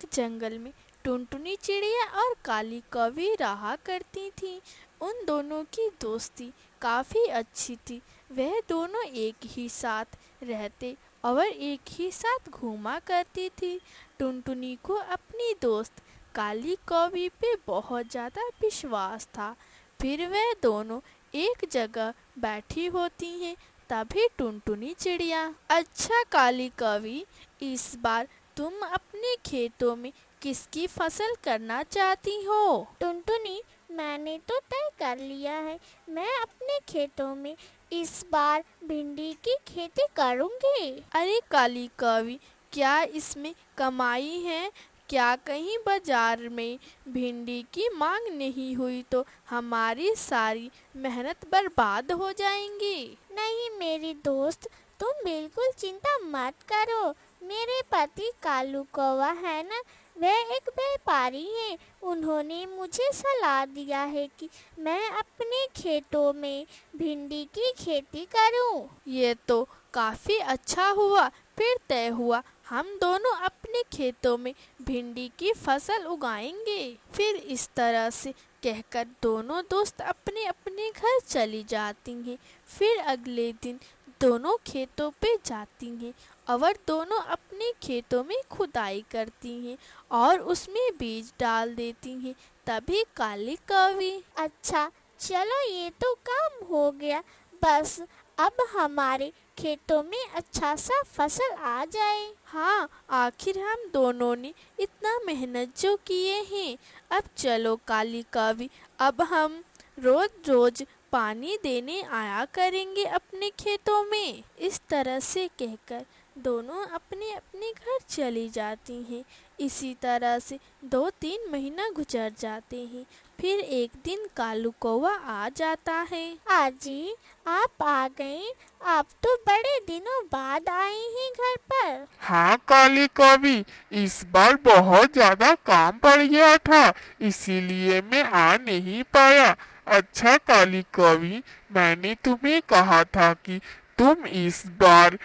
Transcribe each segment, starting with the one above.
एक जंगल में टुनटुनी चिड़िया और काली कौवी रहा करती थीं। उन दोनों की दोस्ती काफ़ी अच्छी थी। वह दोनों एक ही साथ रहते और एक ही साथ घूमा करती थी। टुनटुनी को अपनी दोस्त काली कौवी पे बहुत ज़्यादा विश्वास था। फिर वह दोनों एक जगह बैठी होती हैं, तभी टुनटुनी चिड़िया, अच्छा काली कौवी, इस बार तुम अपने खेतों में किसकी फसल करना चाहती हो? टुनटुनी, मैंने तो तय कर लिया है। मैं अपने खेतों में इस बार भिंडी की खेती करूंगी। अरे काली कौवी, क्या इसमें कमाई है? क्या कहीं बाजार में भिंडी की मांग नहीं हुई तो हमारी सारी मेहनत बर्बाद हो जाएंगी? नहीं मेरी दोस्त, तुम बिल्कुल चिंता मत करो। मेरे पति कालू कौवा है ना, वह एक व्यापारी हैं। उन्होंने मुझे सलाह दिया है कि मैं अपने खेतों में भिंडी की खेती करूं। ये तो काफ़ी अच्छा हुआ। फिर तय हुआ, हम दोनों अपने खेतों में भिंडी की फसल उगाएंगे। फिर इस तरह से कहकर दोनों दोस्त अपने अपने घर चली जाती हैं। फिर अगले दिन दोनों खेतों पे जाती हैं और दोनों अपने खेतों में खुदाई करती हैं और उसमें बीज डाल देती हैं। तभी काली कौवी, अच्छा, चलो ये तो काम हो गया। बस अब हमारे खेतों में अच्छा सा फसल आ जाए। हाँ, आखिर हम दोनों ने इतना मेहनत जो किए हैं। अब चलो काली कौवी, अब हम रोज रोज पानी देने आया करेंगे अपने खेतों में। इस तरह से कहकर दोनों अपने अपने घर चली जाती हैं। इसी तरह से 2-3 महीना गुजर जाते हैं। फिर एक दिन कालू कौवा आ जाता है। आजी, आप आ गए। आप तो बड़े दिनों बाद आए हैं घर पर। हाँ काली कवि, इस बार बहुत ज्यादा काम पड़ गया था, इसीलिए मैं आ नहीं पाया। अच्छा काली कवि, मैंने तुम्हें कहा था कि तुम इस बार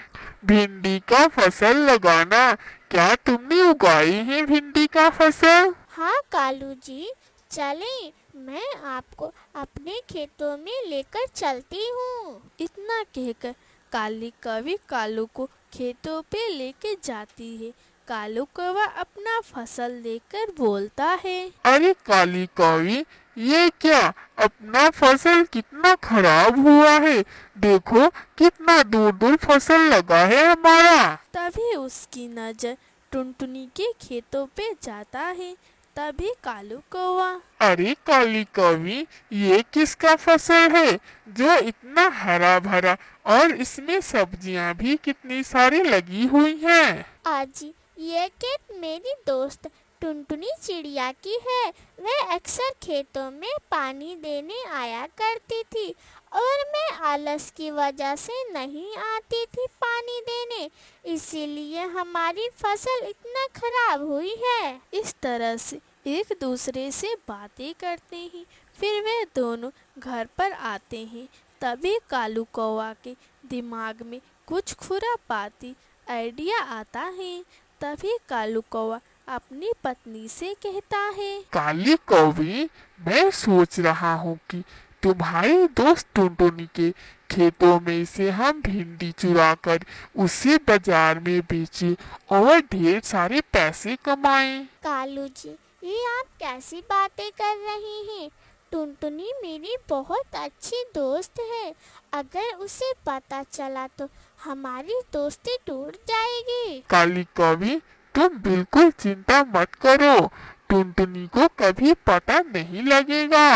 भिंडी का फसल लगाना। क्या तुमने उगाई है भिंडी का फसल? हाँ कालू जी, चलें, मैं आपको अपने खेतों में लेकर चलती हूँ। इतना कहकर काली कौवी कालू को खेतों पे लेके जाती है। कालू कौवा अपना फसल लेकर बोलता है, अरे काली कवि, ये क्या, अपना फसल कितना खराब हुआ है। देखो कितना दूर दूर फसल लगा है हमारा। तभी उसकी नजर टुनटुनी के खेतों पे जाता है। तभी कालू कौवा, अरे काली कवि, ये किसका फसल है जो इतना हरा भरा और इसमें सब्जियां भी कितनी सारी लगी हुई हैं। आजी, ये खेत मेरी दोस्त टुनटुनी चिड़िया की है। वह अक्सर खेतों में पानी देने आया करती थी और मैं आलस की वजह से नहीं आती थी पानी देने, इसीलिए हमारी फसल इतना खराब हुई है। इस तरह से एक दूसरे से बातें करते हैं। फिर वे दोनों घर पर आते हैं। तभी कालू कौवा के दिमाग में कुछ खुरापाती आइडिया आता है। तभी कालू कौवा अपनी पत्नी से कहता है, काली कौवी, मैं सोच रहा हूँ कि तुम्हारे दोस्त टुनटुनी के खेतों में से हम भिंडी चुरा कर उसे बाजार में बेचे और ढेर सारे पैसे कमाएं। कालू जी, ये आप कैसी बातें कर रही हैं? टुनटुनी मेरी बहुत अच्छी दोस्त है। अगर उसे पता चला तो हमारी दोस्ती टूट जाएगी। काली कवि, तुम बिल्कुल चिंता मत करो, टुनटुनी को कभी पता नहीं लगेगा।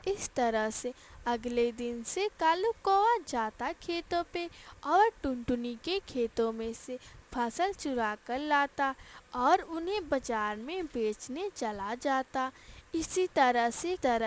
इस तरह से अगले दिन से कालू कौवा जाता खेतों पे और टुनटुनी के खेतों में से फसल चुरा कर लाता और उन्हें बाजार में बेचने चला जाता। इसी तरह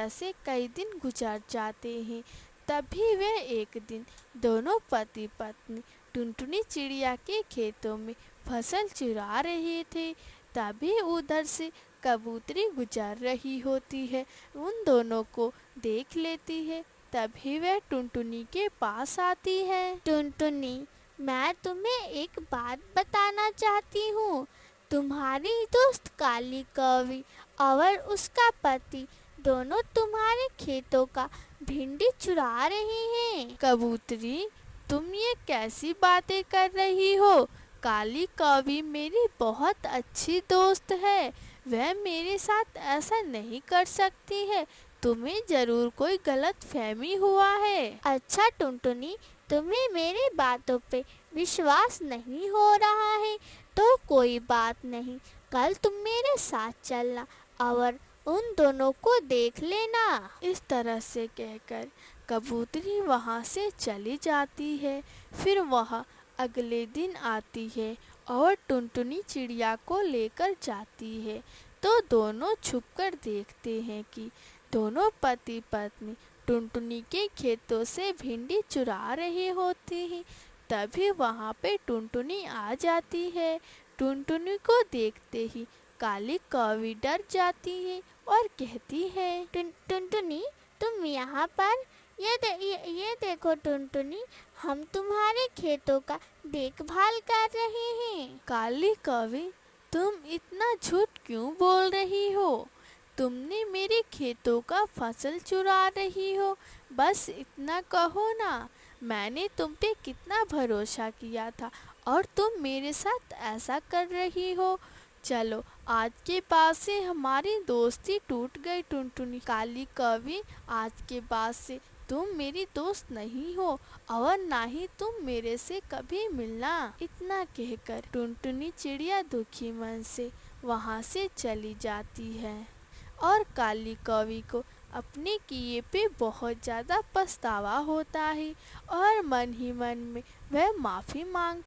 से कई दिन गुजर जाते हैं। तभी वे एक दिन दोनों पति पत्नी टुनटुनी चिड़िया के खेतों में फसल चुरा रहे थे। तभी उधर से कबूतरी गुजर रही होती है, उन दोनों को देख लेती है। तभी वह टुनटुनी के पास आती है। टुनटुनी, मैं तुम्हें एक बात बताना चाहती हूँ। तुम्हारी दोस्त काली कौवी और उसका पति दोनों तुम्हारे खेतों का भिंडी चुरा रहे हैं। कबूतरी, तुम ये कैसी बातें कर रही हो? काली कौवी मेरी बहुत अच्छी दोस्त है, वह मेरे साथ ऐसा नहीं कर सकती है। तुम्हें जरूर कोई गलत फहमी हुआ है। अच्छा टुनटुनी, तुम्हें मेरी बातों पे विश्वास नहीं हो रहा है तो कोई बात नहीं, कल तुम मेरे साथ चलना और उन दोनों को देख लेना। इस तरह से कहकर कबूतरी वहाँ से चली जाती है। फिर वह अगले दिन आती है और टुनटुनी चिड़िया को लेकर जाती है। तो दोनों छुपकर देखते हैं कि दोनों पति पत्नी टुनटुनी के खेतों से भिंडी चुरा रहे होते हैं। तभी वहाँ पे टुनटुनी आ जाती है। टुनटुनी को देखते ही काली कौवी डर जाती है और कहती है, टुनटुनी, तुम यहाँ पर? ये देखो टुनटुनी, हम तुम्हारे खेतों का देखभाल कर रहे हैं। काली कौवी, तुम इतना झूठ क्यों बोल रही हो? तुमने मेरे खेतों का फसल चुरा रही हो, बस इतना कहो ना। मैंने तुम पे कितना भरोसा किया था और तुम मेरे साथ ऐसा कर रही हो। चलो, आज के बाद से हमारी दोस्ती टूट गई। टुनटुनी, काली कौवी, आज के बाद से तुम मेरी दोस्त नहीं हो और ना ही तुम मेरे से कभी मिलना। इतना कहकर टुनटुनी चिड़िया दुखी मन से वहाँ से चली जाती है और काली कौवी को अपने किए पे बहुत ज़्यादा पछतावा होता है और मन ही मन में वह माफ़ी मांग